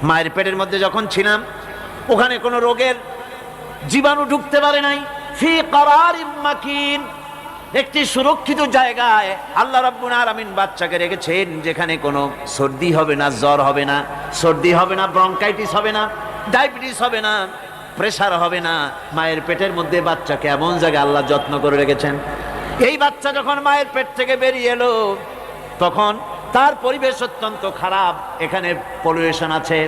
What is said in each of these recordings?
মায়ের পেটের মধ্যে যখন ছিলাম ওখানে কোনো রোগের জীবাণু ঢুকতে পারে নাই। ফি করারিম মাকিন, একটি সুরক্ষিত জায়গায় আল্লাহ রাব্বুল আলামিন বাচ্চাকে রেখেছেন, যেখানে কোনো সর্দি হবে না, জ্বর হবে না, সর্দি হবে না, ব্রঙ্কাইটিস হবে না, ডায়াবেটিস হবে না, প্রেসার হবে না। মায়ের পেটের মধ্যে বাচ্চাকে এমন জায়গায় আল্লাহ যত্ন করে রেখেছেন। এই বাচ্চা যখন মায়ের পেট থেকে বেরিয়ে এলো তখন তার পরিবেশ অত্যন্ত খারাপ। এখানে পলিউশন আছে,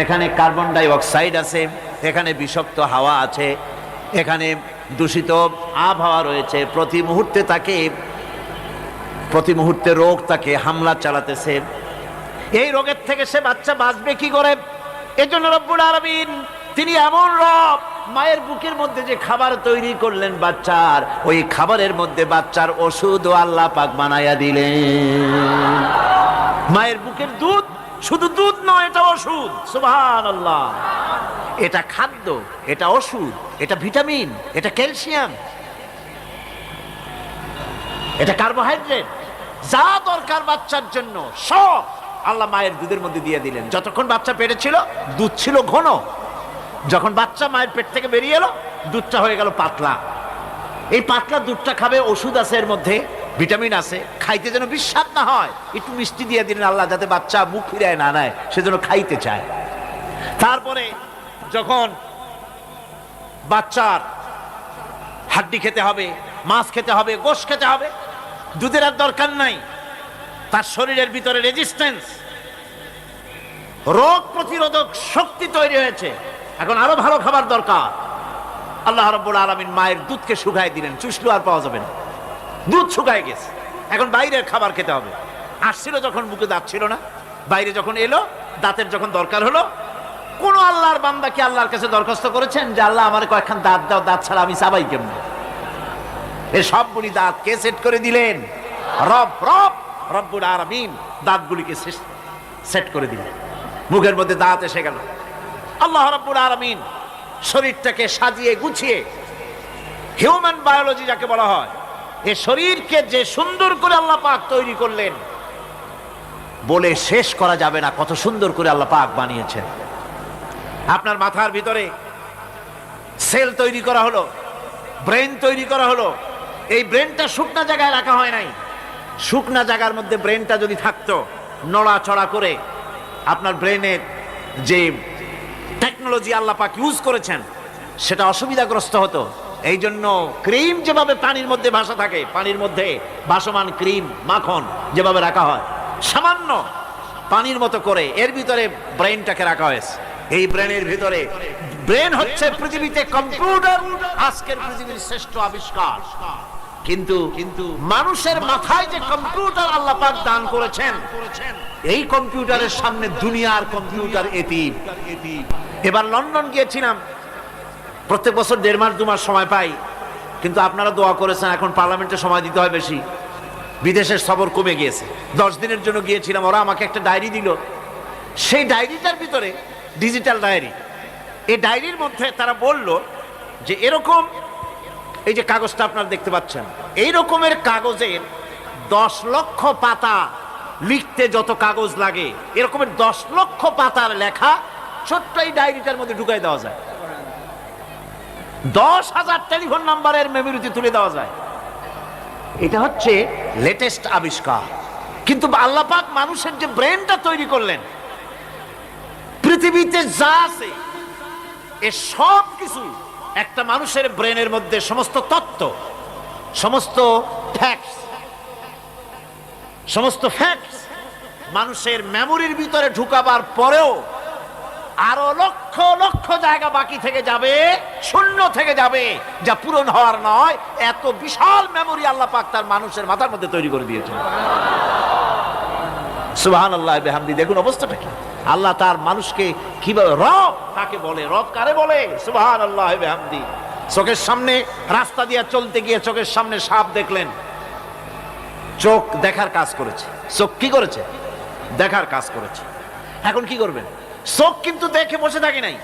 এখানে কার্বন ডাই অক্সাইড আছে, এখানে বিষাক্ত হাওয়া আছে, এখানে দূষিত আবহাওয়া রয়েছে। প্রতি মুহূর্তে রোগ তাকে হামলা চালাতেছে। এই রোগের থেকে সে বাচ্চা বাঁচবে কি করে? এজন্য রব্বুল আলামিন তিনি এমন রব, মায়ের বুকের মধ্যে যে খাবার তৈরি করলেন বাচ্চার, ওই খাবারের মধ্যে বাচ্চার ওষুধও আল্লাহ পাক বানায়া দিলেন। মায়ের বুকের দুধ শুধু দুধ নয়, এটা ওষুধ। সুবহানাল্লাহ। এটা খাদ্য, এটা ওষুধ, এটা ভিটামিন, এটা ক্যালসিয়াম, এটা কার্বোহাইড্রেট, যা দরকার বাচ্চার জন্য সব আল্লাহ মায়ের দুধের মধ্যে দিয়ে দিলেন। যতক্ষণ বাচ্চা পেটে ছিল দুধ ছিল ঘন, যখন বাচ্চা মায়ের পেট থেকে বেরিয়ে এলো দুধটা হয়ে গেল পাতলা। এই পাতলা দুধটা খাবে, ওষুধ আছে এর মধ্যে, ভিটামিন আছে, খাইতে যেন বিস্বাদ না হয় একটু মিষ্টি দিয়ে দিলেন আল্লাহ, যাতে বাচ্চা মুখ ফিরায় না নেয়, সেজন্য খাইতে চায়। তারপরে যখন বাচ্চার হাড্ডি খেতে হবে, মাছ খেতে হবে, গোশত খেতে হবে, দুধের আর দরকার নাই। তার শরীরের ভিতরে রেজিস্ট্যান্স, রোগ প্রতিরোধক শক্তি তৈরি হয়েছে। এখন আরো ভালো খাবার দরকার। আল্লাহ রাব্বুল আলামিন মায়ের দুধকে শুকায় দিলেন, চুষলো আর পাওয়া যাবে না, দুধ শুকায় গেছে। এখন বাইরের খাবার খেতে হবে। আসছিল যখন মুখে দাঁত ছিল না, বাইরে যখন এলো দাঁতের যখন দরকার হলো, কোন আল্লাহর বান্দা কি আল্লাহর কাছে দরখাস্ত করেছেন যে আল্লাহ আমার কয়েকখান দাঁত দাও, দাঁত ছাড়া আমি চাবাই কেমন? এই সবগুলি দাঁত কে সেট করে দিলেন? রব্বুল আলামিন দাঁতগুলিকে সেট করে দিলেন। মুখের মধ্যে দাঁত এসে গেল। আল্লাহ রাব্বুল আলামিন শরীরটাকে সাজিয়ে গুছিয়ে, হিউম্যান বায়োলজি যাকে বলা হয়, এই শরীরকে যে সুন্দর করে আল্লাহ পাক তৈরি করলেন বলে শেষ করা যাবে না। কত সুন্দর করে আল্লাহ পাক বানিয়েছেন। আপনার মাথার ভিতরে সেল তৈরি করা হলো, ব্রেন তৈরি করা হলো। এই ব্রেনটা শুকনা জায়গায় রাখা হয় নাই। শুকনা জায়গার মধ্যে ব্রেনটা যদি থাকতো, নড়াচড়া করে আপনার ব্রেনের যে টেকনোলজি আল্লাহ পাক ইউজ করেছেন সেটা অসুবিধাগ্রস্ত হতো। এই জন্য ক্রিম যেভাবে পানির মধ্যে ভাসা থাকে, পানির মধ্যে ভাসমান ক্রিম মাখন যেভাবে রাখা হয়, সামান্য পানির মতো করে এর ভিতরে ব্রেনটাকে রাখা হয়েছে। এই ব্রেনের ভিতরে, ব্রেন হচ্ছে পৃথিবীতে কম্পিউটার, আজকের পৃথিবীর শ্রেষ্ঠ আবিষ্কার। কিন্তু মানুষের মাথায় যে কম্পিউটার আল্লাহ পাক দান করেছেন, এই কম্পিউটারের সামনে দুনিয়ার কম্পিউটার এতিম। এবার লন্ডন গিয়েছিলাম, প্রত্যেক বছর 1.5 মাস 2 মাস সময় পাই, কিন্তু আপনারা দোয়া করেছেন এখন পার্লামেন্টে সময় দিতে হয় বেশি। বিদেশের সফর কমে গিয়েছে। 10 দিনের জন্য গিয়েছিলাম। ওরা আমাকে একটা ডায়েরি দিল। সেই ডায়েরিটার ভিতরে ডিজিটাল ডায়েরি, এই ডায়েরির মধ্যে তারা বলল যে এরকম, এই যে কাগজটা আপনারা দেখতে পাচ্ছেন, এই রকমের কাগজের 10 লক্ষ পাতা লিখতে যত কাগজ লাগে, এরকমের 10 লক্ষ পাতার লেখা ছোট্ট এই ডায়েরিটার মধ্যে ঢুকাই দেওয়া যায়। 10,000 টেলিফোন নাম্বারের মেমোরিতে তুলে দেওয়া যায়। এটা হচ্ছে লেটেস্ট আবিষ্কার। কিন্তু আল্লাহ পাক মানুষের যে ব্রেনটা তৈরি করলেন, পৃথিবীতে যা আছে এ সব কিছু একটা মানুষের ব্রেনের মধ্যে, সমস্ত তত্ত্ব, সমস্ত ফ্যাক্টস মানুষের মেমোরির ভিতরে ঢুকাবার পরেও আরো লক্ষ লক্ষ জায়গা বাকি থেকে যাবে, শূন্য থেকে যাবে, যা পূরণ হওয়ার নয়। এত বিশাল মেমোরি আল্লাহ পাক তার মানুষের মাথার মধ্যে তৈরি করে দিয়েছেন। সুবহানাল্লাহ বিহামদি। দেখুন অবস্থাটা কি। আল্লাহ তার মানুষকে কিভাবে, রব কাকে বলে, রব কারে বলে? সুবহানাল্লাহ বিহামদি। চোখের সামনে রাস্তা দিয়ে চলতে গিয়ে চোখের সামনে সাপ দেখলেন, চোখ দেখার কাজ করেছে। চোখ কি করেছে? দেখার কাজ করেছে। এখন কি করবেন? চোখ কিন্তু দেখে বসে থাকে নাই,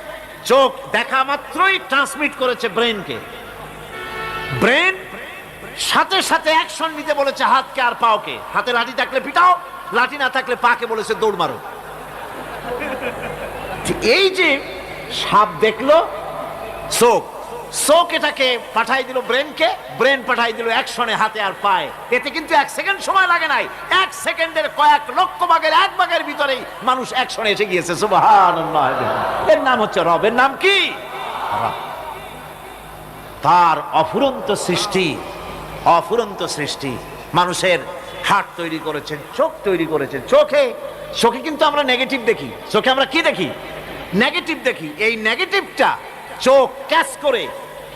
চোখ দেখা মাত্রই ট্রান্সমিট করেছে ব্রেনকে। ব্রেন সাথে সাথে অ্যাকশন নিতে বলেছে হাতকে আর পাওকে। হাতে লাঠি থাকলে পিটাও, লাঠি না থাকলে পাকে বলেছে দৌড় মারো। এই যে সাপ দেখলো, চোখ চোখ এটাকে পাঠাই দিল ব্রেনকে, ব্রেন পাঠাই দিল অ্যাকশনে হাতে আর পায়ে। এতে কিন্তু 1 সেকেন্ড সময় লাগে নাই, 1 সেকেন্ডের কয়েক লক্ষ ভাগের 1 ভাগের ভিতরেই মানুষ অ্যাকশনে এসে গিয়েছে। সুবহানাল্লাহ। এর নাম হচ্ছে রব। এর নাম কি? রব। তার অফুরন্ত সৃষ্টি, অফুরন্ত সৃষ্টি। মানুষের হার্ট তৈরি করেছেন, চোখ তৈরি করেছেন। চোখে কিন্তু আমরা নেগেটিভ দেখি। চোখে আমরা কি দেখি? নেগেটিভ দেখি। এই নেগেটিভটা চোখ ক্যাচ করে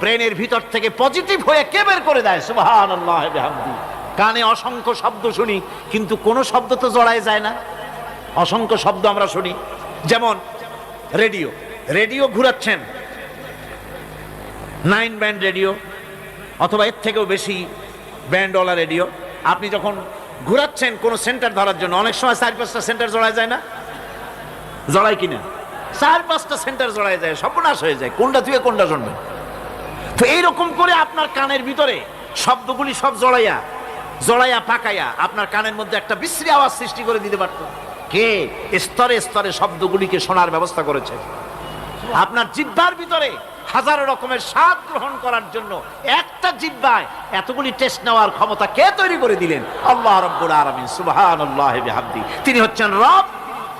ব্রেনের ভিতর থেকে পজিটিভ হয়ে কে বের করে দেয়? সুবহানাল্লাহ বিহামদি। কানে অসংখ্য শব্দ শুনি, কিন্তু কোনো শব্দ তো জড়ায় যায় না। অসংখ্য শব্দ আমরা শুনি। যেমন রেডিও, রেডিও ঘুরাচ্ছেন, 9 ব্যান্ড রেডিও অথবা এর থেকেও বেশি ব্যান্ডওয়ালা রেডিও। আপনি যখন ঘুরাচ্ছেন কোনো সেন্টার ধরার জন্য, অনেক সময় 4-5টা সেন্টার জড়ায় যায় না? জড়ায় কিনা? 4-5টা সেন্টার জড়ায় যায়, সর্বনাশ হয়ে যায়, কোনটা থেকে কোনটা শুনবে। তো এইরকম করে আপনার কানের ভিতরে শব্দগুলি সব জড়াইয়া পাকাইয়া আপনার কানের মধ্যে একটা বিশ্রী আওয়াজ সৃষ্টি করে দিতে পারত। কে? স্তরে স্তরে শব্দগুলিকে শোনার ব্যবস্থা করেছে। আপনার জিহ্বার ভিতরে হাজারো রকমের স্বাদ গ্রহণ করার জন্য একটা জিহ্বায় এতগুলি টেস্ট নেওয়ার ক্ষমতা কে তৈরি করে দিলেন? আল্লাহ রাব্বুল আলামিন। সুবহানাল্লাহ বিহামদি। তিনি হচ্ছেন রব,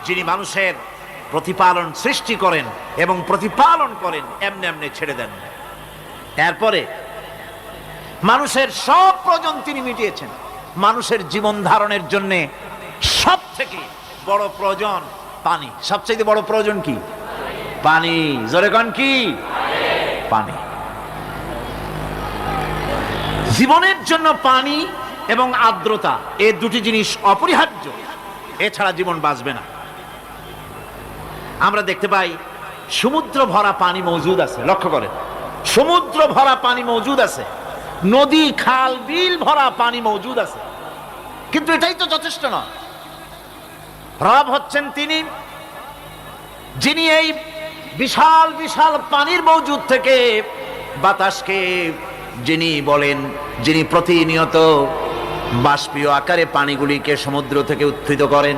যিনি মানুষের প্রতিপালন সৃষ্টি করেন এবং প্রতিপালন করেন, এমনি এমনি ছেড়ে দেন। এরপরে মানুষের সব প্রয়োজন তিনি মিটিয়েছেন। মানুষের জীবন ধারণের জন্য সব থেকে বড় প্রয়োজন পানি। সবচেয়ে বড় প্রয়োজন কি? পানি। জোরে কোন কি? পানি। জীবনের জন্য পানি এবং আর্দ্রতা, এই দুটি জিনিস অপরিহার্য, এছাড়া জীবন বাঁচবে না। আমরা দেখতে পাই সমুদ্র ভরা পানি মজুদ আছে। লক্ষ্য করেন, সমুদ্র ভরা পানি মজুদ আছে, নদী খাল বিল ভরা পানি মজুদ আছে, কিন্তু এটাই তো যথেষ্ট নয়। রব হচ্ছেন তিনি, যিনি এই বিশাল বিশাল পানির মজুদ থেকে বাতাসকে যিনি বলেন, যিনি প্রতিনিয়ত বাষ্পীয় আকারে পানিগুলিকে সমুদ্র থেকে উত্থিত করেন,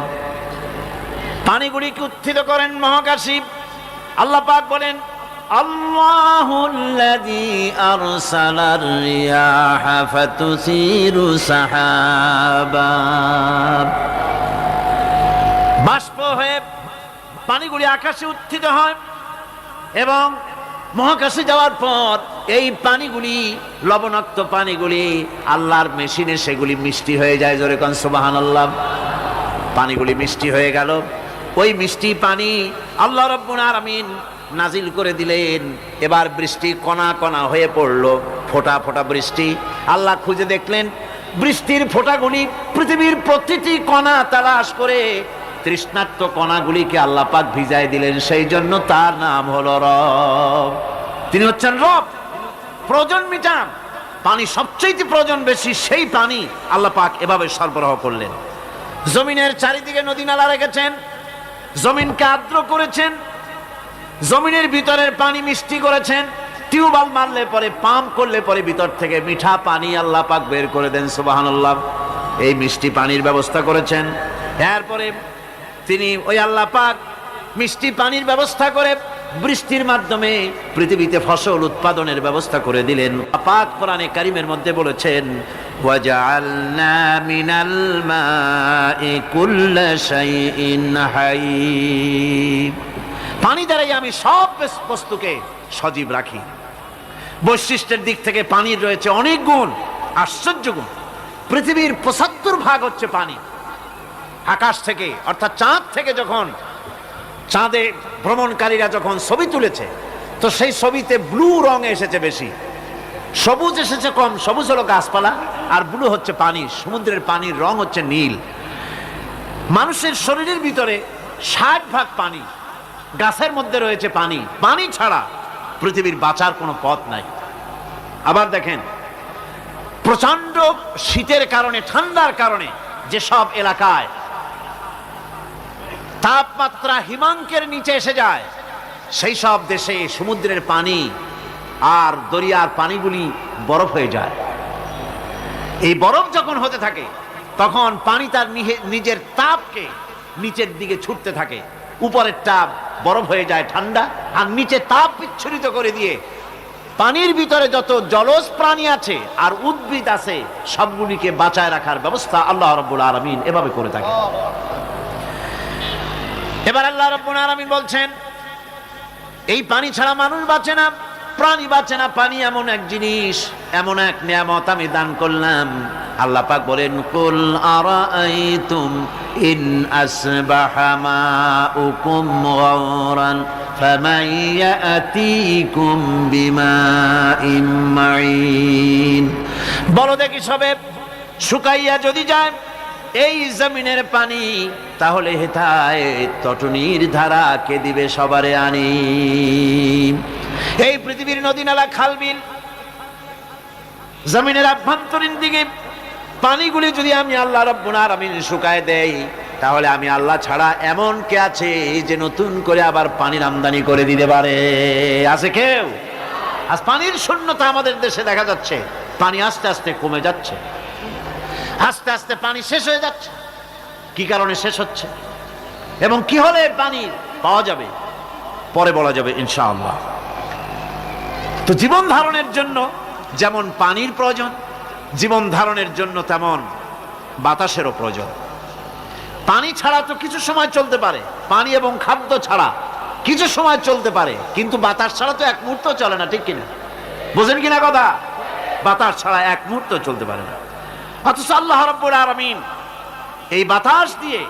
পানিগুলিকে উত্থিত করেন মহাকাশী। আল্লাহ পাক বলেন, আল্লাহুল্লাযী আরসালার রিয়াহা ফাতুসিরু সাহাবা। বাষ্প হয়ে পানিগুলি আকাশে উত্থিত হয় এবং মহাকাশে যাওয়ার পর এই পানিগুলি, লবণাক্ত পানিগুলি আল্লাহর মেশিনে সেগুলি মিষ্টি হয়ে যায়। জোরে কোন সুবহানাল্লাহ। পানিগুলি মিষ্টি হয়ে গেল। ওই মিষ্টি পানি আল্লাহ রাব্বুল আলামিন নাজিল করে দিলেন। এবার বৃষ্টি কণা কণা হয়ে পড়লো, ফোঁটা ফোঁটা বৃষ্টি। আল্লাহ খুঁজে দেখলেন বৃষ্টির ফোঁটাগুলি পৃথিবীর প্রতিটি কণা তালাশ করে তৃষ্ণার্ত কণাগুলিকে আল্লাহ পাক ভিজায় দিলেন। সেই জন্য তার নাম হলো রব। তিনি হচ্ছেন রব, প্রয়োজন মিটান। পানি সবচেয়ে প্রয়োজন বেশি, সেই পানি আল্লাহ পাক এভাবে সরবরাহ করলেন। জমিনের চারিদিকে নদী নালা রেখেছেন, জমিনকে আর্দ্র করেছেন, জমিনের ভিতরের পানি মিষ্টি করেছেন। টিউবওয়েল মারলে পরে, পাম্প করলে পরে ভিতর থেকে মিঠা পানি আল্লাহ পাক বের করে দেন। সুবহানাল্লাহ। এই মিষ্টি পানির ব্যবস্থা করেছেন। এরপরে তিনি ওই আল্লাহ পাক মিষ্টি পানির ব্যবস্থা করে বৃষ্টির মাধ্যমে পৃথিবীতে ফসল উৎপাদনের ব্যবস্থা করে দিলেন। পাক কোরআনে কারীমের মধ্যে বলেছেন, ওয়াজআলনা মিনাল মাই কুল্লা শাইইন হাই। পানি দ্বারাই আমি সব বস্তুকে সজীব রাখি। বৈশিষ্ট্যের দিক থেকে পানির রয়েছে অনেক গুণ, আশ্চর্য গুণ। পৃথিবীর 75% হচ্ছে পানি। আকাশ থেকে অর্থাৎ চাঁদ থেকে যখন চাঁদে ভ্রমণকারীরা যখন ছবি তুলেছে, তো সেই ছবিতে ব্লু রং এসেছে বেশি, সবুজ এসেছে কম। সবুজ হলো গাছপালা আর ব্লু হচ্ছে পানি। সমুদ্রের পানির রং হচ্ছে নীল। মানুষের শরীরের ভিতরে 60% পানি, গাছের মধ্যে রয়েছে পানি। পানি ছাড়া পৃথিবীর বাঁচার কোনো পথ নাই। আবার দেখেন, প্রচন্ড শীতের কারণে, ঠান্ডার কারণে যেসব এলাকায় তাপমাত্রা হিমাঙ্কের নিচে এসে যায়, সেই সব দেশে সমুদ্রের পানি আর দরিয়ার পানিগুলি বরফ হয়ে যায়। এই বরফ যখন হতে থাকে, তখন পানি তার নিজের তাপকে নিচের দিকে ছুটতে থাকে। উপরেরটা বরফ হয়ে যায় ঠান্ডা, আর নিচে তাপ বিচ্ছুরিত করে দিয়ে পানির ভিতরে যত জলজ প্রাণী আছে আর উদ্ভিদ আছে সবগুলিকে বাঁচায় রাখার ব্যবস্থা আল্লাহ রাব্বুল আলামিন এভাবে করে থাকে। এবার আল্লাহ রাব্বুল আলামিন বলছেন, এই পানি ছাড়া মানুষ বাঁচে না, প্রাণী বাঁচে না। পানি এমন এক জিনিস, এমন এক নিয়ামত আমি দান করলাম। আল্লাহ পাক বলেন, কুল আরাআইতুম ইন আসবাহা মাউকুম গাওরান ফামান ইয়াতিকুম বিমাইন মাইন। বলো দেখি সবে, শুকাইয়া যদি যায় এই জমিনের পানি, তাহলে হেথায় তটনির ধারা কে দিবে সবারে আনি। এই পৃথিবীর নদী নালা খাল বিল জমিনের আভ্যন্তরীণ দিকে পানিগুলি যদি আমি আল্লাহ রাব্বুল আলামিন শুকায় দেই, তাহলে আমি আল্লাহ ছাড়া এমন কে আছে যে নতুন করে আবার পানির আমদানি করে দিতে পারে? আছে কেউ? আজ পানির শূন্যতা আমাদের দেশে দেখা যাচ্ছে। পানি আস্তে আস্তে কমে যাচ্ছে, আস্তে আস্তে পানি শেষ হয়ে যাচ্ছে। কি কারণে শেষ হচ্ছে এবং কি হলে পানি পাওয়া যাবে পরে বলা যাবে ইনশাআল্লাহ। তো জীবন ধারণের জন্য যেমন পানির প্রয়োজন, জীবন ধারণের জন্য তেমন বাতাসেরও প্রয়োজন। পানি ছাড়া তো কিছু সময় চলতে পারে, পানি এবং খাদ্য ছাড়া কিছু সময় চলতে পারে, কিন্তু বাতাস ছাড়া তো এক মুহূর্ত চলে না, ঠিক কিনা? বুঝেন কিনা কথা? বাতাস ছাড়া এক মুহূর্ত চলতে পারে না। অথচ আল্লাহ রাব্বুল আলামিন এই বাতাস দিয়ে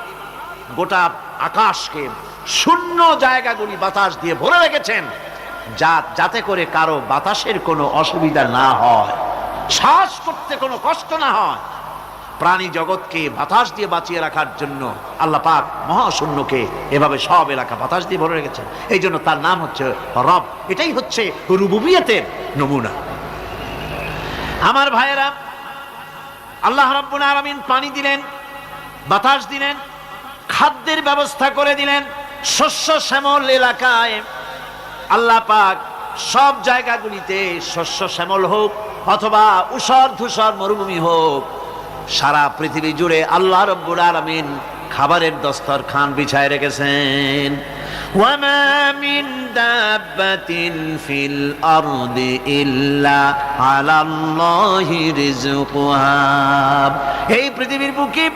গোটা আকাশকে, শূন্য জায়গাগুলি বাতাস দিয়ে ভরে রেখেছেন, যাতে করে কারো বাতাসের কোনো অসুবিধা না হয়, শ্বাস করতে কোনো কষ্ট না হয়। প্রাণী জগৎকে বাতাস দিয়ে বাঁচিয়ে রাখার জন্য আল্লাহ পাক মহাশূন্যকে এভাবে সব এলাকা বাতাস দিয়ে ভরে রেখেছেন। এই জন্য তার নাম হচ্ছে রব। এটাই হচ্ছে রুবুবিয়তের নমুনা। আমার ভাইয়েরা, আল্লাহ রাব্বুল আলামিন পানি দিলেন, বাতাস দিলেন, খাদ্যের ব্যবস্থা করে দিলেন। শস্য শ্যামল এলাকায় আল্লাহ পাক সব জায়গাগুলিতে শস্য শ্যামল হোক অথবা উষর ধূসর মরুভূমি হোক, সারা পৃথিবী জুড়ে আল্লাহ রাব্বুল আলামিন খাবারের দস্তরখান বিছায় রেখেছেন। ওয়ামা মিন দাব্বাতিন ফিল আরদি ইল্লা আলাল্লাহি রিজকুহা। এই পৃথিবীর বুকে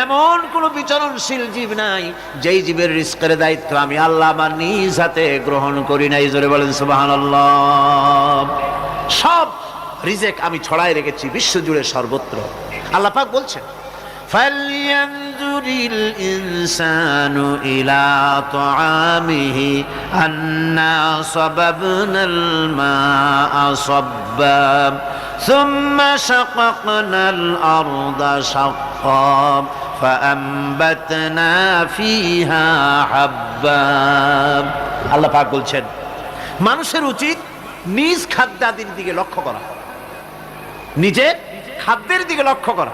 এমন কোন বিচরণশীল জীব নাই যেই জীবের রিজকের দায়িত্ব আমি আল্লাহ আমার নিজ হাতে গ্রহণ করি নাই। জোরে বলেন সুবহানাল্লাহ। সব রিজেক আমি ছড়াই রেখেছি বিশ্বজুড়ে সর্বত্র। আল্লাহ পাক বলছেন, ফালইয়ানজুরিল ইনসানু ইলা তাআমিহি আন্না সাবাবনাল মাআ সাব্বা সুম্মা শাকাকনাল আরদা শাক্কা ফাআমবাতনা ফিহা হাব্বা। আল্লাহ পাক বলছেন, মানুষের উচিত নিজ খাদ্যাদির দিকে লক্ষ্য করা, নিজের খাদ্যের দিকে লক্ষ্য করা।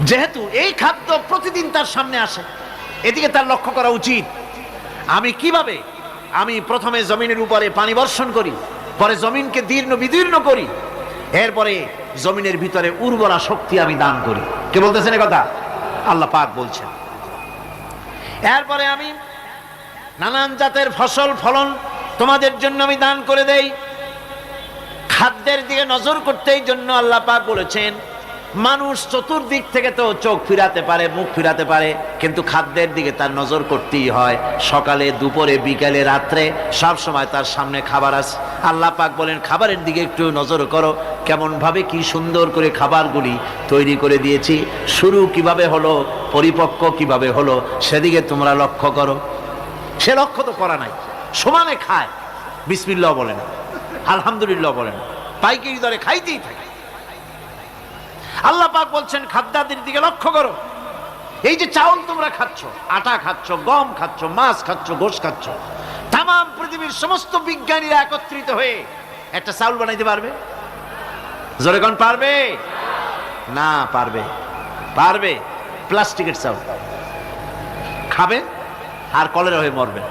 যেহেতু এই খাদ্য প্রতিদিন তার সামনে আসে, এদিকে তার লক্ষ্য করা উচিত। আমি কিভাবে, আমি প্রথমে জমিনের উপরে পানি বর্ষণ করি, পরে জমিনকে দীর্ণ বিদীর্ণ করি, এরপরে জমিনের ভিতরে উর্বরা শক্তি আমি দান করি। কে বলতেছেন এ কথা? আল্লাহ পাক বলছেন। এরপরে আমি নানান জাতের ফসল ফলন তোমাদের জন্য আমি দান করে দেই। খাদ্যের দিকে নজর করতে এই জন্য আল্লাহ পাক বলেছেন, মানুষ চতুর্দিক থেকে তো চোখ ফিরাতে পারে, মুখ ফিরাতে পারে, কিন্তু খাদ্যের দিকে তার নজর করতেই হয়। সকালে, দুপুরে, বিকালে, রাত্রে সব সময় তার সামনে খাবার আছে। আল্লাহ পাক বলেন, খাবারের দিকে একটু নজর করো, কেমন ভাবে কি সুন্দর করে খাবারগুলি তৈরি করে দিয়েছি, শুরু কিভাবে হলো, পরিপক্ক কিভাবে হলো, সেদিকে তোমরা লক্ষ্য করো। সে লক্ষ্য তো করা নাই, সমানে খায়, বিসমিল্লাহ বলে না, আলহামদুলিল্লাহ বলে না, পাইকারি দরে খাইতেই থাকে। আল্লাহ পাক বলছেন, খাদ্যাদির দিকে লক্ষ্য করো। এই যে চাউল তোমরা খাচ্ছ, আটা খাচ্ছ, গম খাচ্ছ, মাছ খাচ্ছ, গোশ খাচ্ছ, তাম পৃথিবীর সমস্ত বিজ্ঞানীরা একত্রিত হয়ে একটা চাউল বানাইতে পারবে? জোরে কোন পারবে? না পারবে। পারবে প্লাস্টিকের চাউল খাবে আর কলেরা হয়ে মরবে।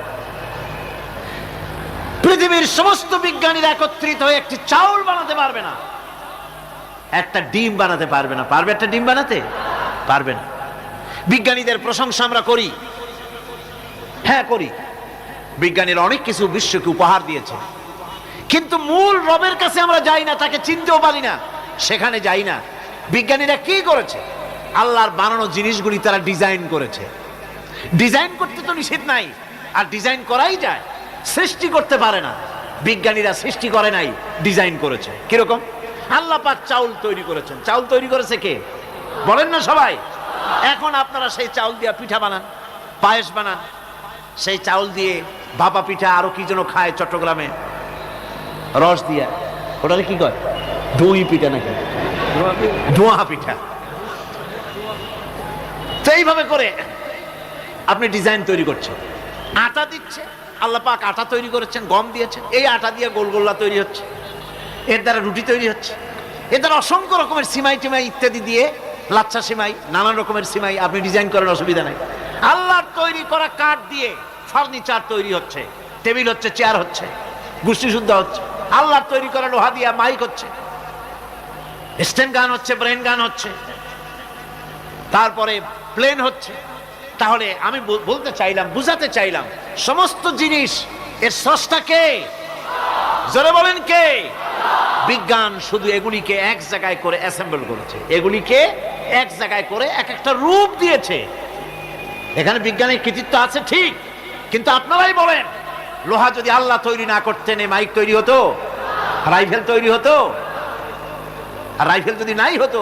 পৃথিবীর সমস্ত বিজ্ঞানীরা একত্রিত হয়ে একটি চাউল বানাতে পারবে না, একটা ডিম বানাতে পারবে না। পারবে একটা ডিম বানাতে? পারবে না। বিজ্ঞানীদের প্রশংসা আমরা করি, হ্যাঁ করি। বিজ্ঞানীরা অনেক কিছু বিশ্বকে উপহার দিয়েছে, কিন্তু মূল রবের কাছে আমরা যাই না, তাকে চিনতেও পারি না, সেখানে যাই না। বিজ্ঞানীরা কি করেছে? আল্লাহর বানানো জিনিসগুলি তারা ডিজাইন করেছে। ডিজাইন করতে তো নিষেধ নাই, আর ডিজাইন করাই যায়, সৃষ্টি করতে পারে না। বিজ্ঞানীরা সৃষ্টি করে নাই, ডিজাইন করেছে। কিরকম? আল্লাহ পাক চাউল তৈরি করেছেন। চাউল তৈরি করেছে কে? বলেন না সবাই। এখন আপনারা সেই চাউল দিয়ে পিঠা বানান, পায়েস বানান, সেই চাউল দিয়ে ভাপা পিঠা, আরো কি যেন খায় চট্টগ্রামে, রস দিয়া, ওটাকে কি কয়? দই পিঠা নাকি? ধোঁয়া পিঠা। তো এইভাবে করে আপনি ডিজাইন তৈরি করছেন। আটা দিচ্ছে, আল্লাহ পাক আটা তৈরি করেছেন, গম দিয়েছেন, এই আটা দিয়ে গোলগোল্লা তৈরি হচ্ছে, এর দ্বারা রুটি তৈরি হচ্ছে, এর দ্বারা অসংখ্য রকমের সিমাই টিমাই ইত্যাদি দিয়ে, লাচ্ছা সিমাই, নানান রকমের সিমাই আপনি ডিজাইন করেন, অসুবিধা নাই। আল্লাহর তৈরি করা কাঠ দিয়ে ফার্নিচার তৈরি হচ্ছে, টেবিল হচ্ছে, চেয়ার হচ্ছে, গোষ্ঠী শুদ্ধ হচ্ছে। আল্লাহর তৈরি করা লোহা দিয়ে মাইক হচ্ছে, স্ট্যান্ড গান হচ্ছে, ব্রেন গান হচ্ছে, তারপরে প্লেন হচ্ছে। তাহলে আমি বলতে চাইলাম, বুঝাতে চাইলাম, সমস্ত জিনিস এর স্রষ্টা কে? জোরে বলেন কে? বিজ্ঞান শুধু এগুলিকে এক জায়গায় করে অ্যাসেম্বল করেছে, এগুলিকে এক জায়গায় করে এক একটা রূপ দিয়েছে। এখানে বিজ্ঞানের কৃতিত্ব আছে ঠিক, কিন্তু আপনারাই বলেন, লোহা যদি আল্লাহ তৈরি না করতেন, এই মাইক তৈরি হতো? রাইফেল তৈরি হতো? আর রাইফেল যদি নাই হতো,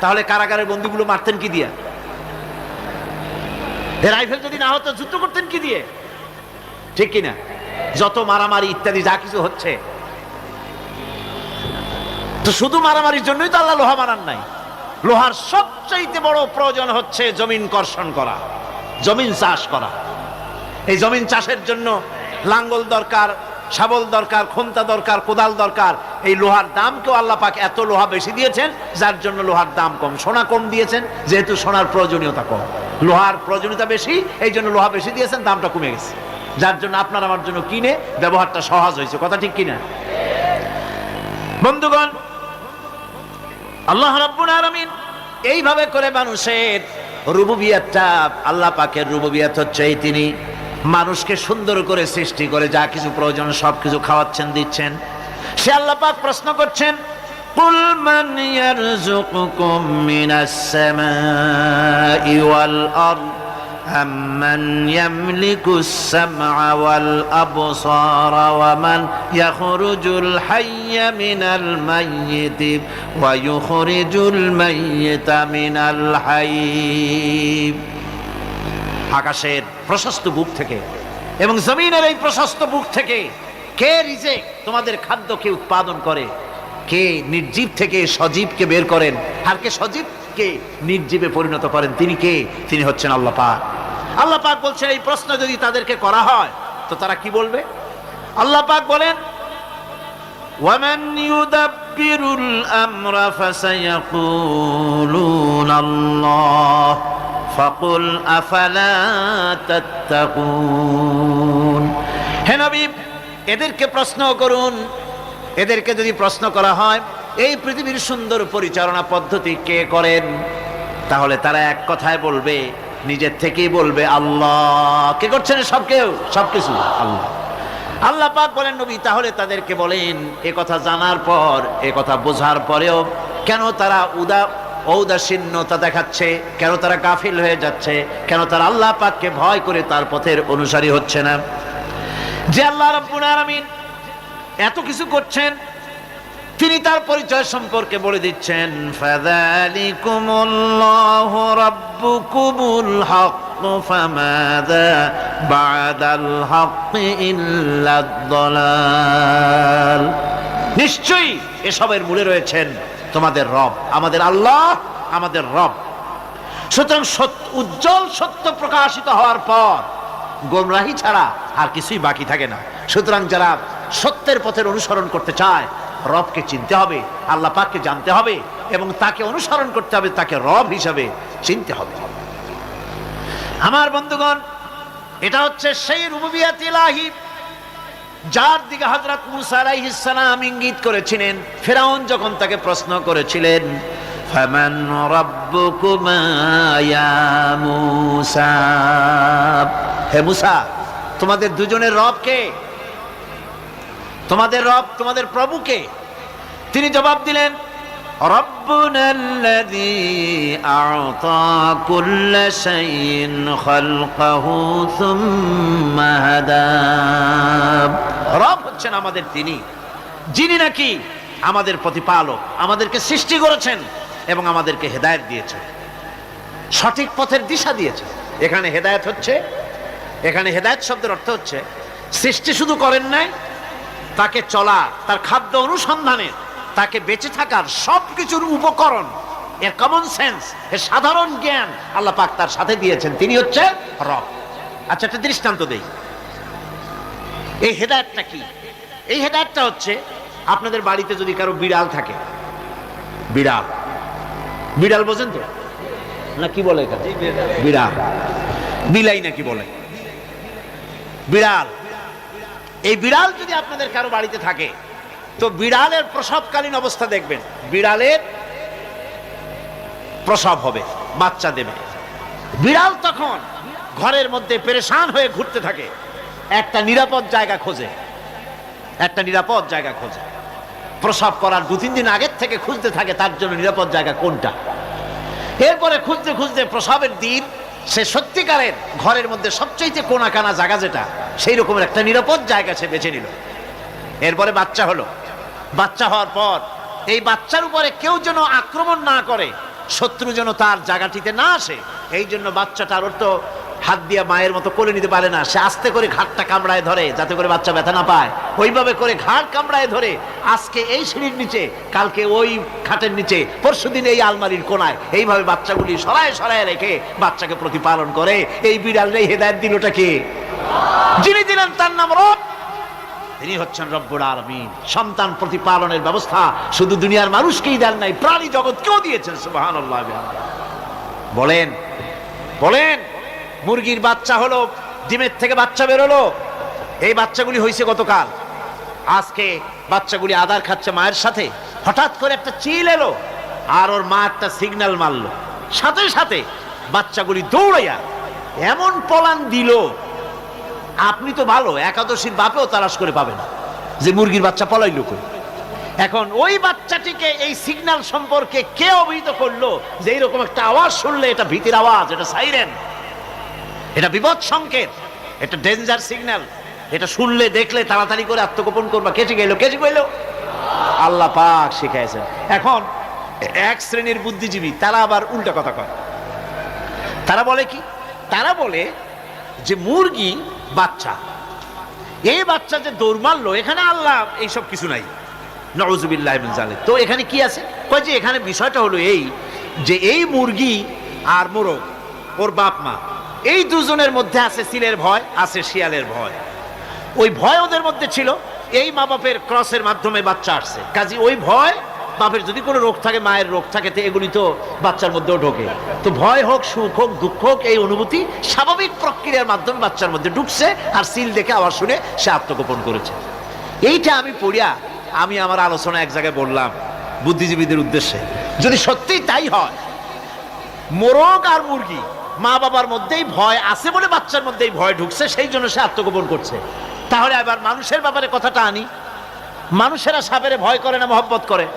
তাহলে কারাগারের বন্দীগুলো মারতেন কি দিয়া? রাইফেল যদি না হতো, যুদ্ধ করতেন কি দিয়ে? ঠিক কিনা? যত মারামারি ইত্যাদি যা কিছু হচ্ছে, তো শুধু মারামারির জন্যই তো আল্লাহ লোহা বানান নাই। লোহার সবচাইতে বড় প্রয়োজন হচ্ছে জমিন কর্ষণ করা, জমিন চাষ করা। এই জমিন চাষের জন্য লাঙ্গল দরকার, শাবল দরকার, খন্তা দরকার, কোদাল দরকার। এই লোহার দামকেও আল্লাহ পাক এত লোহা বেশি দিয়েছেন, যার জন্য লোহার দাম কম। সোনা কম দিয়েছেন, যেহেতু সোনার প্রয়োজনীয়তা কম, লোহার প্রয়োজনীয়তা বেশি, এই জন্য লোহা বেশি দিয়েছেন, দামটা কমে গেছে, যার জন্য আপনার আমার জন্য কিনে ব্যবহারটা সহজ হয়েছে। কথা ঠিক কিনা বন্ধুগণ? আল্লাহ রাব্বুল আলামিন এইভাবে করে মানুষের রুবুবিয়াতটা, আল্লাহ পাকের রুবুবিয়াত হচ্ছে এই, তিনি মানুষকে সুন্দর করে সৃষ্টি করে যা কিছু প্রয়োজন সবকিছু খাওয়াচ্ছেন, দিচ্ছেন। সে আল্লাহ পাক প্রশ্ন করছেন, কুল মান ইয়ারযুকুকুম মিনাস সামাই ওয়াল আরদ আম্মান ইয়ামলিকুস সামআ ওয়াল আবসারা ওয়া মান ইয়াখরুজুল হাইয়্যা মিনাল মাইয়িতি ওয়া ইউখরিজুল মাইয়িতা মিনাল হাইয়্য। আকাশের প্রশস্ত বুক থেকে এবং জমিনের এই প্রশস্ত বুক থেকে কে রিজেক, তোমাদের খাদ্যকে উৎপাদন করে? কে নির্জীব থেকে সজীবকে বের করেন, আর কে সজীবকে নির্জীবে পরিণত করেন? তিনি কে? তিনি হচ্ছেন আল্লাহ পাক। আল্লাহ পাক বলছেন, এই প্রশ্ন যদি তাদেরকে করা হয় তো তারা কি বলবে? আল্লাহ পাক বলেন, ওয়ামান ইউদাব্বিরুল আমরা ফাসায়াকুলুনা আল্লাহ ফাকুল আফালা তাত্তাকুন। হে নবী, এদেরকে প্রশ্ন করুন। এদেরকে যদি প্রশ্ন করা হয় এই পৃথিবীর সুন্দর পরিচালনা পদ্ধতি কে করেন, তাহলে তারা এক কথায় বলবে, নিজের থেকেই বলবে আল্লাহ। কে করছেন সবকিছু? আল্লাহ। আল্লাহ পাক বলেন, নবী তাহলে তাদেরকে বলেন, এ কথা জানার পর, এ কথা বোঝার পরেও কেন তারা ঔদাসীন্যতা দেখাচ্ছে, কেন তারা গাফিল হয়ে যাচ্ছে, কেন তারা আল্লাহ পাককে ভয় করে তার পথের অনুসারী হচ্ছে না? যে আল্লাহ রাব্বুল আলামিন এত কিছু করছেন, তিনি তার পরিচয় সম্পর্কে বলে দিচ্ছেন, ফাযালিকুমুল্লাহু রাব্বুকুমুল হক ফামাযা বা'দাল হক ইল্লাদ দালাল। নিশ্চয়ই এসবের মূলে রয়েছেন তোমাদের রব, আমাদের আল্লাহ, আমাদের রব। সুতরাং উজ্জ্বল সত্য প্রকাশিত হওয়ার পর গোমরাহি ছাড়া আর কিছুই বাকি থাকে না। সুতরাং যারা সত্যের পথের অনুসরণ করতে চায়, রবকে চিনতে হবে, আল্লাহ পাককে জানতে হবে এবং তাকে অনুসরণ করতে হবে, তাকে রব হিসাবে চিনতে হবে। আমার বন্ধুগণ, এটা হচ্ছে সেই রুবুবিয়াত ইলাহি যার দিকে হযরত মুসা আলাইহিস সালাম ইঙ্গিত করেছিলেন ফিরআউন যখন তাকে প্রশ্ন করেছিলেন, ফামান রাব্বুকুমা ইয়া মুসা। হে মুসা, তোমাদের দুজনের রব কে? তোমাদের রব, তোমাদের প্রভু কে? তিনি জবাব দিলেন, রব্বুনাল্লাযী আ'তা কুল্লা শাইইন খালকাহু সুম্মা হাদা। রব হচ্ছেন আমাদের তিনি, যিনি নাকি আমাদের প্রতিপালক, আমাদেরকে সৃষ্টি করেছেন এবং আমাদেরকে হেদায়েত দিয়েছেন, সঠিক পথের দিশা দিয়েছেন। এখানে হেদায়েত হচ্ছে, এখানে হেদায়েত শব্দের অর্থ হচ্ছে সৃষ্টি শুধু করেন নাই, তাকে চলা, তার খাদ্য অনুসন্ধানের, তাকে বেঁচে থাকার সবকিছুর উপকরণ, এর কমন সেন্স, এর সাধারণ জ্ঞান আল্লাহ পাক তার সাথে দিয়েছেন। তিনি হচ্ছে রব। আচ্ছা, একটা দৃষ্টান্ত দেই। এই হেদায়েতটা কি? এই হেদায়েতটা হচ্ছে, আপনাদের বাড়িতে যদি কারো বিড়াল থাকে, বিড়াল, বিড়াল বোঝেন তো না? কি বলে এখানে? বিড়াল, বিলাই নাকি বলে? বিড়াল। এই বিড়াল যদি আপনাদের কারো বাড়িতে থাকে, তো বিড়ালের প্রসবকালীন অবস্থা দেখবেন, বিড়ালের প্রসব হবে, বাচ্চা দেবে। বিড়াল তখন ঘরের মধ্যে পেরেশান হয়ে ঘুরতে থাকে, একটা নিরাপদ জায়গা খোঁজে, একটা নিরাপদ জায়গা খোঁজে। প্রসব করার 2-3 দিন আগের থেকে খুঁজতে থাকে তার জন্য নিরাপদ জায়গা কোনটা। এরপরে খুঁজতে খুঁজতে প্রসবের দিন সে সত্যিকারের ঘরের মধ্যে সবচেয়ে কোনা কানা জায়গা যেটা, সেই রকমের একটা নিরাপদ জায়গা সে বেছে নিল। এরপরে বাচ্চা হলো। বাচ্চা হওয়ার পর এই বাচ্চার উপরে কেউ যেন আক্রমণ না করে, শত্রু যেন তার জায়গাটিতে না আসে, এই জন্য বাচ্চাটার ওর তো হাত দিয়ে মায়ের মতো কোলে নিতে পারে না, সে আস্তে করে ঘাটটা কামড়ায় ধরে যাতে করে বাচ্চা ব্যথা না পায়। ওইভাবে করে ঘাট কামড়ায় ধরে, আজকে এই সিঁড়ির নিচে, কালকে ওই খাটের নিচে, পরশুদিন এই আলমারির কোনায়, এইভাবে বাচ্চাগুলি সরায় সরায় রেখে বাচ্চাকে প্রতিপালন করে। এই বিড়ালটাই হেদায়েত দিলটা কে? যিনি দিলেন তার নাম রব। তিনি হচ্ছেন রব্বুল আলামিন। সন্তান প্রতিপালনের ব্যবস্থা শুধু দুনিয়ার মানুষকেই দেন নাই, প্রাণী জগৎকেও দিয়েছেন। সুবহানাল্লাহ। বলেন বলেন, মুরগির বাচ্চা হলো, ডিমের থেকে বাচ্চা বেরোলো, এই বাচ্চাগুলি হয়েছে গতকাল, আজকে বাচ্চাগুলি আদার খাচ্ছে মায়ের সাথে। হঠাৎ করে একটা চিল এলো আর ওর মা একটা সিগন্যাল মারলো, সাথে সাথে বাচ্চাগুলি দৌড়াইয়া এমন পলান দিল, আপনি তো ভালো একাদশীর বাপেও তালাশ করে পাবে না যে মুরগির বাচ্চা পলাইলো কই। এখন ওই বাচ্চাটিকে এই সিগন্যাল সম্পর্কে কে অবহিত করলো যে এইরকম একটা আওয়াজ শুনলে এটা ভীতির আওয়াজ, এটা সাইরেন, এটা বিপদ সংকেত, এটা ডেঞ্জার সিগন্যাল, এটা শুনলে দেখলে তাড়াতাড়ি করে আত্মগোপন করবা। কে শিখাইলো? কে শিখাইলো? আল্লাহ পাক শিখাইছেন। এখন এক শ্রেণীর বুদ্ধিজীবী তারা আবার উল্টা কথা কয়। তারা বলে কি? তারা বলে যে মুরগি বাচ্চা, এই বাচ্চা যে দৌড় মারলো, এখানে আল্লাহ এইসব কিছু নাই, নাউযুবিল্লাহ মিন যালিক। তো এখানে কি আছে? কয় যে এখানে বিষয়টা হলো এই যে এই মুরগি আর মোরগ, ওর বাপ মা, এই দুজনের মধ্যে আছে সিলের ভয়, আছে শিয়ালের ভয়। ওই ভয় ওদের মধ্যে ছিল, এই মা বাপের ক্রসের মাধ্যমে বাচ্চা আসছে, কাজে ওই ভয়, বাপের যদি কোনো রোগ থাকে, মায়ের রোগ থাকে, তো এগুলি তো বাচ্চার মধ্যেও ঢোকে। তো ভয় হোক, সুখ হোক, দুঃখ হোক, এই অনুভূতি স্বাভাবিক প্রক্রিয়ার মাধ্যমে বাচ্চার মধ্যে ঢুকছে, আর সিল দেখে আবার শুনে সে আত্মগোপন করেছে। এইটা আমি পড়িয়া আমি আমার আলোচনা এক জায়গায় বললাম বুদ্ধিজীবীদের উদ্দেশ্যে, যদি সত্যিই তাই হয়, মোরগ আর মুরগি মা বাবার মধ্যেই ভয় আছে বলে বাচ্চার মধ্যেই ভয় ঢুকছে, সেই জন্য সে আত্মগোপন করছে, তাহলে আবার মানুষের ব্যাপারে কথাটা আনি। মানুষেরা সাপের ভয় করে না মহব্বত করে?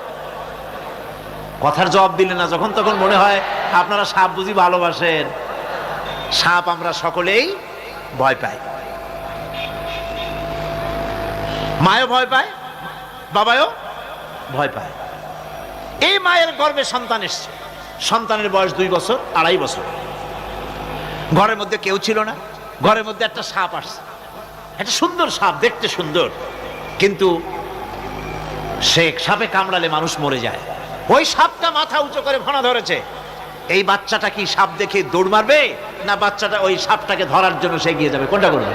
কথার জবাব দিলে না, যখন তখন মনে হয় আপনারা সাপ বুঝি ভালোবাসেন। সাপ আমরা সকলেই ভয় পাই, মায়ও ভয় পায়, বাবাও ভয় পায়। এই মায়ের গর্ভে সন্তান এসছে, সন্তানের বয়স 2 বছর, 2.5 বছর, ঘরের মধ্যে কেউ ছিল না, ঘরের মধ্যে একটা সাপ আসছে, একটা সুন্দর সাপ, দেখতে সুন্দর, কিন্তু সে সাপে কামড়ালে মানুষ মরে যায়। ওই সাপটা মাথা উঁচু করে ফনা ধরেছে। এই বাচ্চাটা কি সাপ দেখে দৌড় মারবে, না বাচ্চাটা ওই সাপটাকে ধরার জন্য সে এগিয়ে যাবে? কোনটা করবে?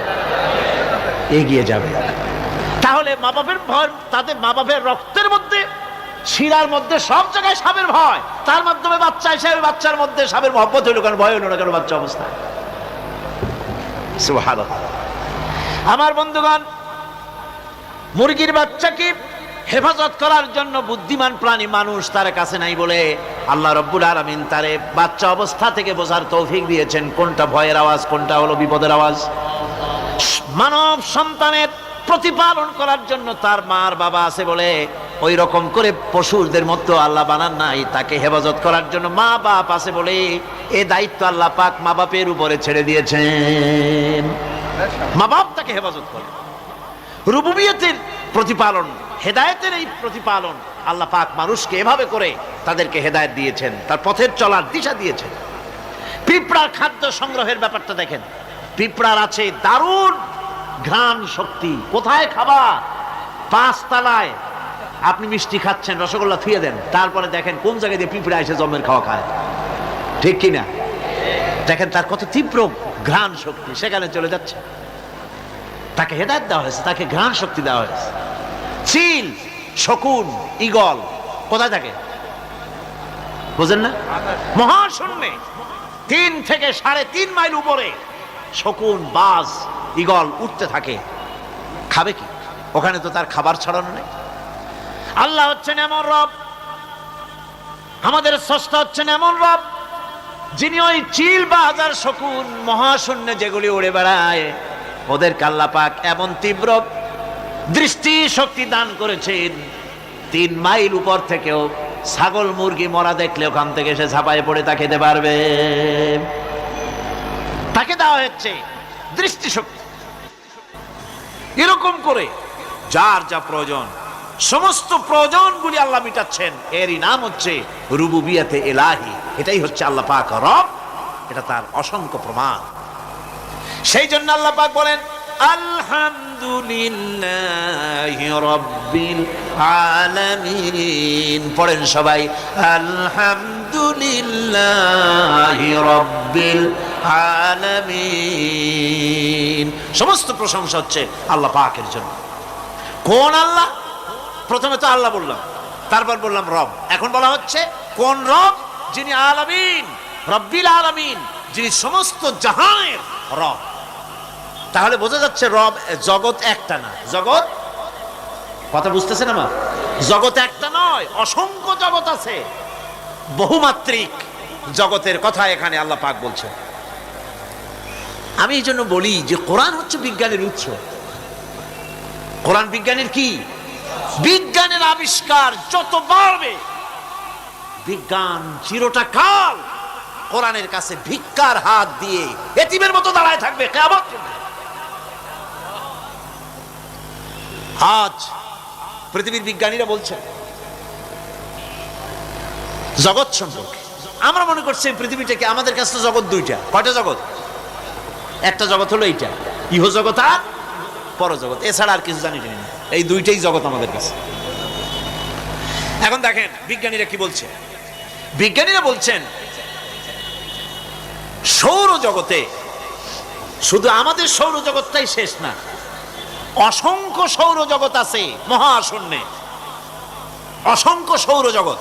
এগিয়ে যাবে। তাহলে মা বাপের ভয়, তাদের মা বাপের রক্তের মধ্যে, শিরার মধ্যে, সব জায়গায় সাপের ভয়, তার মাধ্যমে বাচ্চা এসে বাচ্চার মধ্যে সাপের মহব্বত হইল কেন, ভয় হইল না কেন বাচ্চা অবস্থায়? সুবহানাল্লাহ। আমার বন্ধুগণ, মুরগির বাচ্চাকে হেফাজত করার জন্য বুদ্ধিমান প্রাণী মানুষ তার কাছে নাই বলে আল্লাহ রব্বুল আলামিন তারে বাচ্চা অবস্থা থেকে বোঝার তৌফিক দিয়েছেন কোনটা ভয়ের আওয়াজ, কোনটা হলো বিপদের আওয়াজ। মানব সন্তানের প্রতিপালন করার জন্য তার মার বাবা আছে বলে ওই রকম করে পশুদের মতো আল্লাহ বানান নাই, তাকে হেফাজত করার জন্য মা বাপ আছে বলে এই দায়িত্ব আল্লাহ পাক মা বাপের উপরে ছেড়ে দিয়েছেন। মা বাপ তাকে হেফাজত করে। রুবুবিয়তের প্রতিপালন, হেদায়েতের এই প্রতিপালন আল্লাহ পাক মানুষকে এভাবে করে তাদেরকে হেদায়েত দিয়েছেন, তার পথের চলার দিশা দিয়েছেন। পিঁপড়ার খাদ্য সংগ্রহের ব্যাপারটা দেখেন। পিঁপড়ার আছে দারুণ ঘ্রাণ শক্তি। কোথায় খাবা? 5 তলায় আপনি মিষ্টি খাচ্ছেন, রসগোল্লা থুয়ে দেন, তারপরে দেখেন কোন জায়গায় দিয়ে পিঁপড়া এসে জমের খাওয়া খায়, ঠিক কিনা? দেখেন তার কত তীব্র ঘ্রাণ শক্তি, সেখানে চলে যাচ্ছে। তাকে হেদায়েত দেওয়া হয়েছে, তাকে ঘ্রাণ শক্তি দেওয়া হয়েছে। চিল, শকুন, ঈগল কোথায় থাকে বুঝেন না? মহাশূন্যে 3 থেকে 3.5 মাইল উপরে শকুন, বাজ, ঈগল উঠতে থাকে। খাবে কি? ওখানে তো তার খাবার ছড়ানো নেই। আল্লাহ হচ্ছেন এমন রব, আমাদের স্রষ্টা হচ্ছেন এমন রব, যিনি ওই চিল বা হাজার শকুন মহাশূন্যে যেগুলি উড়ে বেড়ায় ওদের আল্লাহ পাক এমন তীব্র দৃষ্টি শক্তি দান করেছেন, 3 মাইল উপর থেকেও ছাগল মুরগি মরা দেখলে ওখান থেকে সে ঝাঁপায় পড়ে তা খেতে পারবে। তাকে দেওয়া হচ্ছে দৃষ্টিশক্তি। এরকম করে যার যা প্রয়োজন সমস্ত প্রয়োজনগুলি আল্লাহ মিটাচ্ছেন। এরই নাম হচ্ছে রুবুবিয়াতে ইলাহি। এটাই হচ্ছে আল্লাহ পাক রব, এটা তার অসংখ্য প্রমাণ। সেই জন্য আল্লাহ পাক বলেন আলহামদুলিল্লাহি রাব্বিল আলামিন। পড়েন সবাই আলহামদুলিল্লাহি রাব্বিল আলামিন। সমস্ত প্রশংসা হচ্ছে আল্লাহ পাকের জন্য। কোন আল্লাহ? প্রথমে তো আল্লাহ বললাম, তারপর বললাম রব, এখন বলা হচ্ছে কোন রব? যিনি আলামিন, রব্বিল আলামিন, যিনি সমস্ত জাহানের রব। তাহলে বোঝা যাচ্ছে রব, জগৎ একটা না। জগৎ, কথা বুঝতেছেন আমার? জগৎ একটা নয়, অসংখ্য জগৎ আছে। বহুমাত্রিক জগতের কথা এখানে আল্লাহ পাক বলছেন। আমি এই জন্য বলি যে কোরআন হচ্ছে বিজ্ঞানের উৎস। কোরআন বিজ্ঞানের কি? বিজ্ঞানের আবিষ্কার যত বাড়বে, বিজ্ঞান চিরটা কাল কোরআনের কাছে ভিক্ষার হাত দিয়ে এতিমের মতো দাঁড়ায় থাকবে কিয়ামত পর্যন্ত। আজ পৃথিবীর বিজ্ঞানীরা বলছেন জগৎ সম্পর্কে। আমরা মনে করছি পৃথিবীটাকে, আমাদের কাছে জগৎ 2টা। কয়টা জগৎ? একটা জগৎ হলো এইটা, ইহ জগৎ আর পরজগৎ, এছাড়া আর কিছু জানি না। এই 2টাই জগৎ আমাদের কাছে। এখন দেখেন বিজ্ঞানীরা কি বলছে। বিজ্ঞানীরা বলছেন সৌরজগতে শুধু আমাদের সৌরজগৎটাই শেষ না, অসংখ্য সৌরজগৎ আছে মহাশূন্যে, অসংখ্য সৌরজগৎ।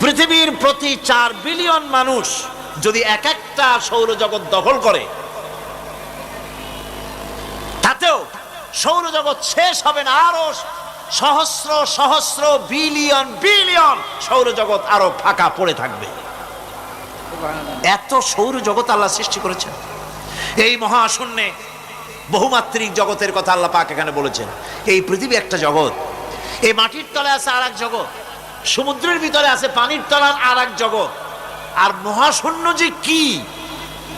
পৃথিবীর প্রতি 4 বিলিয়ন মানুষ যদি এক একটা সৌরজগৎ দখল করে, তাতেও সৌরজগৎ শেষ হবে না। আরো সহস্র সহস্র বিলিয়ন বিলিয়ন সৌরজগৎ আরো ফাঁকা পড়ে থাকবে। এত সৌরজগৎ আল্লাহ সৃষ্টি করেছেন। এই মহাশূন্যে বহুমাত্রিক জগতের কথা আল্লাহ পাক এখানে বলেছেন। এই পৃথিবী একটা জগৎ, এই মাটির তলে আছে আর এক জগৎ, সমুদ্রের ভিতরে আছে পানির তলার আর এক জগৎ। আর মহাশূন্য যে কি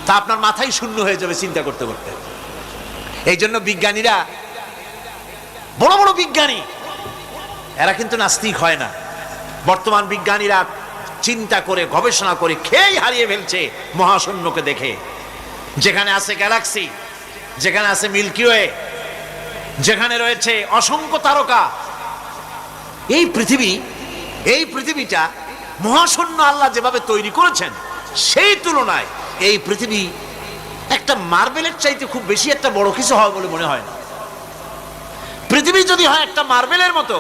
তা আপনার মাথায় শূন্য হয়ে যাবে চিন্তা করতে করতে। এই জন্য বিজ্ঞানীরা, বড় বড় বিজ্ঞানী, এরা কিন্তু নাস্তিক হয় না। বর্তমান বিজ্ঞানীরা চিন্তা করে গবেষণা করে খেয়েই হারিয়ে ফেলছে মহাশূন্যকে দেখে। যেখানে আছে গ্যালাক্সি, যেখানে আছে মিল্কি ওয়ে, যেখানে রয়েছে অসংখ্য তারকা, এই পৃথিবীটা মহাশূন্য আল্লাহ যেভাবে তৈরি করেছেন সেই তুলনায় এই পৃথিবী একটা মার্বেলের চাইতে খুব বেশি একটা বড় কিছু হয় বলে মনে হয় না। পৃথিবী যদি হয় একটা মার্বেলের মতো,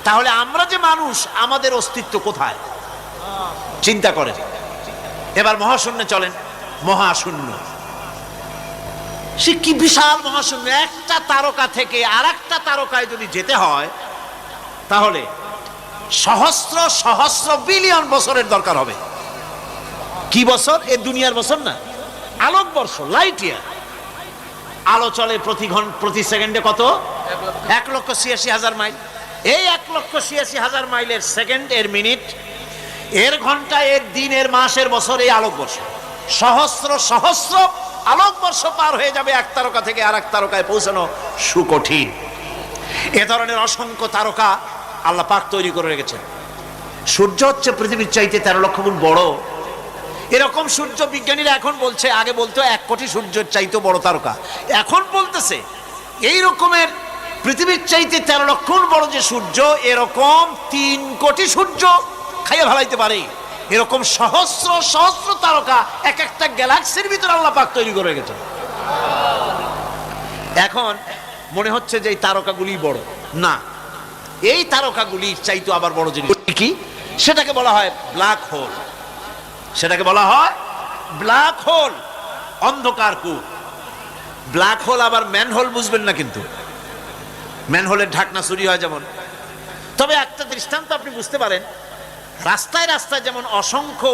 তাহলে আমরা যে মানুষ, আমাদের অস্তিত্ব কোথায় চিন্তা করেন। এবার মহাশূন্যে চলেন। মহাশূন্য সে কি বিশাল মহাশূন্য। একটা তারকা থেকে আর একটা তারকায় যদি যেতে হয় তাহলে সহস্র সহস্র বিলিয়ন বছরের দরকার হবে। কি বছর? এ দুনিয়ার বছর না, আলোকবর্ষ, লাইট ইয়ার। আলো চলে প্রতি সেকেন্ডে কত? 1,86,000 মাইল। এই 1,86,000 মাইলের সেকেন্ড, এর মিনিট, এর ঘন্টা, এর দিন, এর মাস, এর বছর, এই আলোকবর্ষ, সহস্র সহস্র আলোকবর্ষ পার হয়ে যাবে এক তারকা থেকে আর এক তারকায় পৌঁছানো সুকঠিন। এ ধরনের অসংখ্য তারকা আল্লাহ পাক তৈরি করে রেখেছেন। সূর্য হচ্ছে পৃথিবীর চাইতে 13 লক্ষ গুণ বড়। এরকম সূর্য বিজ্ঞানীরা এখন বলছে, আগে বলতো 1 কোটি সূর্যের চাইতে বড় তারকা, এখন বলতেছে এই রকমের পৃথিবীর চাইতে 13 লক্ষ গুণ বড় যে সূর্য, এরকম 3 কোটি সূর্য খাইয়ে ফেলাইতে পারে। এরকম সহস্র সহস্র তারকা এক একটা গ্যালাক্সির ভিতরে আল্লাহ পাক তৈরি করে রেখেছেন। এখন মনে হচ্ছে যে এই তারকাগুলি বড়, না, এই তারকাগুলির চাইতে আবার বড় জিনিস কি, সেটাকে বলা হয় ব্ল্যাক হোল। সেটাকে বলা হয় ব্ল্যাক হোল, অন্ধকার কূপ। ব্ল্যাক হোল আবার ম্যানহোল বুঝবেন না, কিন্তু ম্যানহোলের ঢাকনা চুরি হয় যেমন। তবে একটা দৃষ্টান্ত আপনি বুঝতে পারেন, রাস্তায় রাস্তায় যেমন অসংখ্য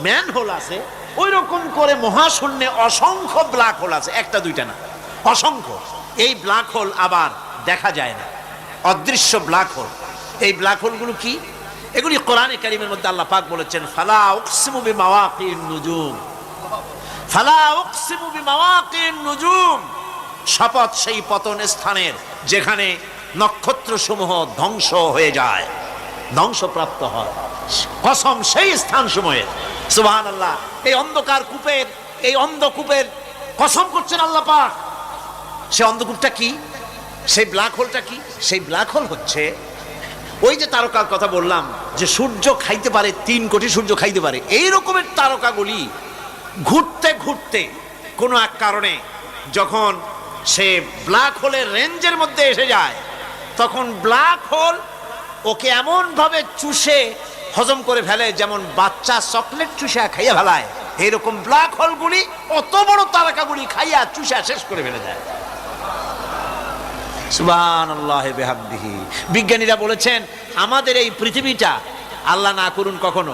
ম্যানহোল আছে, ওই রকম করে মহাশূন্যে অসংখ্য ব্ল্যাক হোল আছে, একটা দুইটা না, অসংখ্য। এই ব্ল্যাক হোল আবার দেখা যায় না, অদৃশ্য ব্ল্যাক হোল। এই ব্ল্যাক হোলগুলো কি? এগুলি কোরআনে কারীমের মধ্যে আল্লাহ পাক বলেছেন, ফালা উকসিমু বিমাওয়াকিন নুজুম, ফালা উকসিমু বিমাওয়াকিন নুজুম, শপথ সেই পতন স্থানের যেখানে নক্ষত্র সমূহ ধ্বংস হয়ে যায়, ধ্বংসপ্রাপ্ত হয়, কসম সেই স্থান সমূহের। সুবহানাল্লাহ। এই অন্ধকার কূপের, এই অন্ধকূপের কসম করছেন আল্লাহ পাক। সে অন্ধকূপটা কি? সেই ব্ল্যাক হোলটা কি? সেই ব্ল্যাক হোল হচ্ছে ওই যে তারকার কথা বললাম যে সূর্য খাইতে পারে, 3 কোটি সূর্য খাইতে পারে, এই রকমের তারকাগুলি ঘুরতে ঘুরতে কোনো এক কারণে যখন সে ব্ল্যাক হোলের রেঞ্জের মধ্যে এসে যায়, তখন ব্ল্যাক হোল ওকে এমন ভাবে চুষে হজম করে ফেলে যেমন বাচ্চা চকলেট চুষা খাইয়া ফেলায়, এইরকম ব্ল্যাক হোলগুলি অত বড় তারকাগুলি খাইয়া চুষা শেষ করে ফেলে যায়। সুবহানাল্লাহি বিহামদিহি। বিজ্ঞানীরা বলেছেন আমাদের এই পৃথিবীটা, আল্লাহ না করুন কখনো,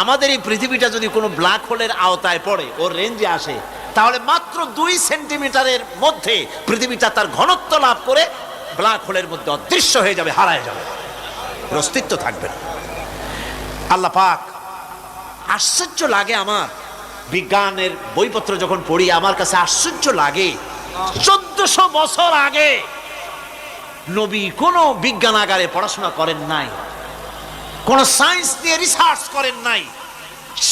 আমাদের এই পৃথিবীটা যদি কোনো ব্ল্যাক হোলের আওতায় পড়ে, ওর রেঞ্জে আসে, তাহলে মাত্র 2 সেন্টিমিটারের মধ্যে পৃথিবীটা তার ঘনত্ব লাভ করে ব্ল্যাক হোলের মধ্যে অদৃশ্য হয়ে যাবে, হারায় যাবে, অস্তিত্ব থাকবে না। আল্লাহ পাক, আশ্চর্য লাগে আমার, বিজ্ঞানের বইপত্র যখন পড়ি আমার কাছে আশ্চর্য লাগে, 1400 বছর আগে নবী কোন বিজ্ঞানাগারে পড়াশোনা করেন নাই, কোন সায়েন্স নিয়ে রিসার্চ করেন নাই,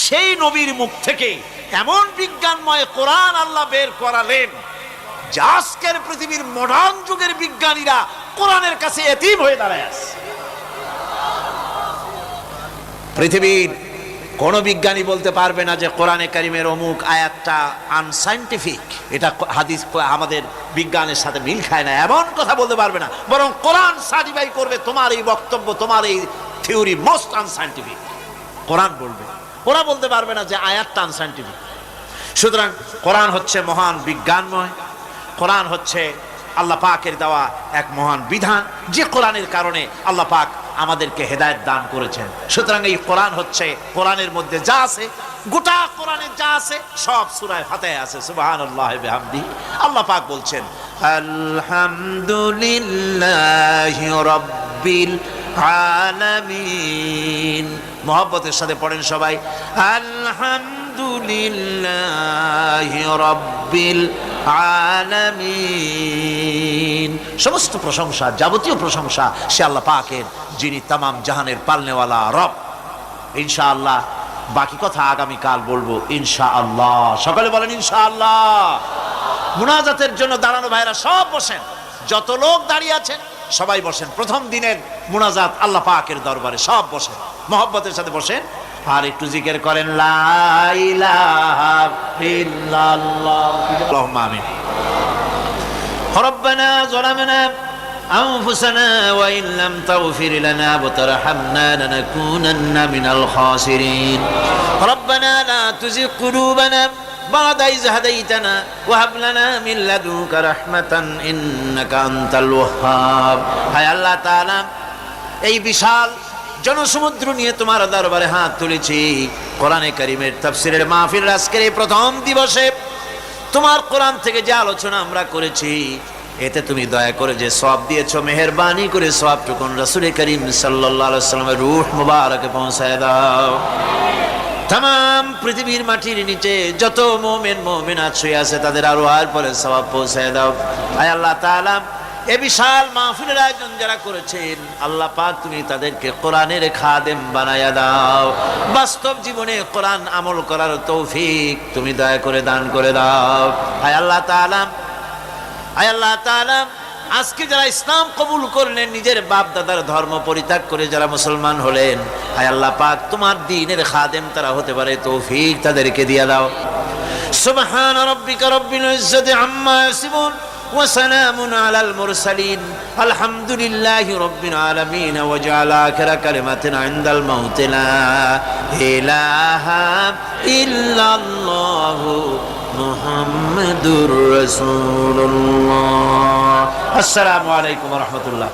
সেই নবীর মুখ থেকে এমন বিজ্ঞানময় কোরআন আল্লাহ বের করালেন যে আজকের পৃথিবীর মডার্ন যুগের বিজ্ঞানীরা কোরআনের কাছে এতিম হয়ে দাঁড়ায় আছে। পৃথিবীর কোন বিজ্ঞানী বলতে পারবে না যে কোরআনে কারিমের অমুক আয়াতটা আনসাইন্টিফিক, এটা হাদিস আমাদের বিজ্ঞানের সাথে মিল খায় না, এমন কথা বলতে পারবে না। বরং কোরআন সার্টিফাই করবে তোমার এই বক্তব্য, তোমার এই থিওরি মোস্ট আনসাইন্টিফিক, কোরআন বলবে। ওরা বলতে পারবে না যে আয়াতটা আনসাইন্টিফিক। সুতরাং কোরআন হচ্ছে মহান বিজ্ঞানময়, কোরআন হচ্ছে আল্লাহ পাকের দেওয়া এক মহান বিধান, যে কোরআনের কারণে আল্লাহ পাক আমাদেরকে হেদায়েত দান করেছেন। সুতরাং এই কোরআন হচ্ছে, কোরআনের মধ্যে যা আছে, গোটা কোরআনে যা আছে সব সূরা ফাতিহা আছে। সুবহানাল্লাহি বিহামদিহি। আল্লাহ পাক বলছেন আলহামদুলিল্লাহি রাব্বিল আলামিন। মুহাব্বতের সাথে পড়েন সবাই, আলহামদুলিল্লাহি রাব্বিল আলামিন। সমস্ত প্রশংসা, যাবতীয় প্রশংসা সে আল্লাহ পাকের, যিনি তামাম জাহানের পালনেওয়ালা রব। ইনশাআল্লাহ বাকি কথা আগামীকাল বলবো ইনশাআল্লাহ। সকালে বলেন ইনশাআল্লাহ। মুনাজাতের জন্য দাঁড়ানো ভাইরা সব বসেন, যত লোক দাঁড়িয়ে আছেন সবাই বসেন। প্রথম দিনের মুনাজাত আল্লাহ পাকের দরবারে, সব বসেন, মুহাব্বতের সাথে বসেন আর একটু জিকির করেন লা ইলাহা ইল্লাল্লাহ। আল্লাহুম্মা আমিন। রব্বানা যালামনা আনফুসানা ওয়া ইন লাম তাগফির লানা ওয়া তারহামনা লানাকুনান্না মিনাল খাসিরিন। রব্বানা লা তুযিগ কুলুবানা বা'দা ইয হাদাইতানা ওয়া হাব লানা মিন লাদুনকা রাহমাতান ইন্নাকা আনতাল ওয়াহ্হাব। হায় আল্লাহ তাআলা, এই বিশাল জনসমুদ্র নিয়ে তোমার দরবারে হাত তুলেছি। কোরআনে কারীমের তাফসীরের মাহফিল আজকের এই প্রথম দিবসে তোমার কোরআন থেকে যে আলোচনা আমরা করেছি, এতে তুমি দয়া করে যে সওয়াব দিয়েছো, মেহেরবানি করে সওয়াবটুকুন রাসূল করিম সাল্লাল্লাহু আলাইহি ওয়াসাল্লামের রূহ মুবারকে পৌঁছায় দাও। तमाम পৃথিবীর মাটির নিচে যত মুমিন মুমিনাত শুয়ে আছে তাদের আরওয়ার পরে সওয়াব পৌঁছায় দাও। আয় আল্লাহ তাআলা, এই বিশাল মাহফিলের আয়োজন যারা করেছেন, আল্লাহ পাক তুমি তাদেরকে কোরআনের খাদেম বানায়া দাও। বাস্তব জীবনে কোরআন আমল করার তৌফিক তুমি দয়া করে দান করে দাও। আয় আল্লাহ তাআলা, আয় আল্লাহ তাআলা, আজকে যারা ইসলাম কবুল করলেন, নিজের বাপ দাদার ধর্ম পরিত্যাগ করে যারা মুসলমান হলেন, আয় আল্লাহ পাক তোমার দ্বীনের খাদেম তারা হতে পারে তৌফিক তাদেরকে দিয়ে দাও। সুবহান রাব্বিকা রাব্বিল ইজ্জাতি আম্মা ইয়াসিফুন ওয়া সালামুন আলাল মুরসালিন আলহামদুলিল্লাহি রাব্বিল আলামিন ওয়া জাআলা আখিরা কালিমাতিনা ইনদাল মাউত লা ইলাহা ইল্লাল্লাহু মুহাম্মাদুর রাসূলুল্লাহ। আসসালামু আলাইকুম ওয়া রাহমাতুল্লাহ।